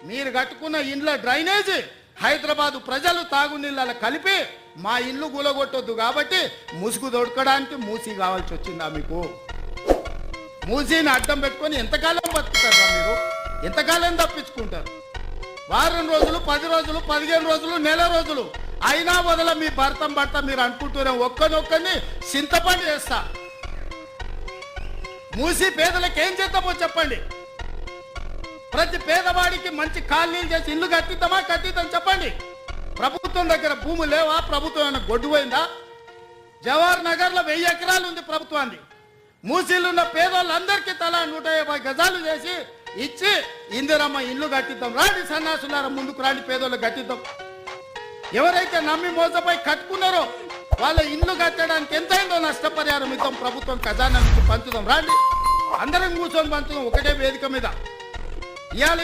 మీరు కట్టుకున్న ఇండ్ల డ్రైనేజీ హైదరాబాదు ప్రజలు తాగునీళ్ళ కలిపి మా ఇల్లు కూలగొట్టొద్దు కాబట్టి ముసుగు దొడకడానికి మూసి కావాల్సి వచ్చిందా మీకు? మూసీని అడ్డం పెట్టుకొని ఎంతకాలం బతుకుతారా మీరు? ఎంతకాలం తప్పించుకుంటారు? వారం రోజులు, 10 రోజులు, 15 రోజులు, నెల రోజులు అయినా వదల మీ భర్త మీరు అనుకుంటూనే ఒక్కనొక్కని చింతపండు చేస్తా. మూసి పేదలకు ఏం చేద్దామో చెప్పండి. ప్రతి పేదవాడికి మంచి కాలనీలు చేసి ఇల్లు కట్టిద్దాం చెప్పండి. ప్రభుత్వం దగ్గర భూమి లేవా? ప్రభుత్వం ఏమైనా గొడ్డు పోయిందా? జవహర్ నగర్లో 1000 ఎకరాలు ఉంది ప్రభుత్వాన్ని. మూసీలు ఉన్న పేదోళ్ళందరికీ తలా 150 గజాలు చేసి ఇచ్చి ఇందిరమ్మ ఇల్లు కట్టిద్దాం. రాండి సన్నాసులారా, ముందుకు రాండి, పేదోళ్ళు కట్టిద్దాం. ఎవరైతే నమ్మి మోసపోయి కట్టుకున్నారో వాళ్ళ ఇల్లు కట్టడానికి ఎంతైందో నష్టపరిహారం ఇద్దాం. ప్రభుత్వం ఖజానా నుంచి పంచుదాం. రాండి, అందరం కూర్చొని పంచుదాం ఒకటే వేదిక మీద. ఇవాళ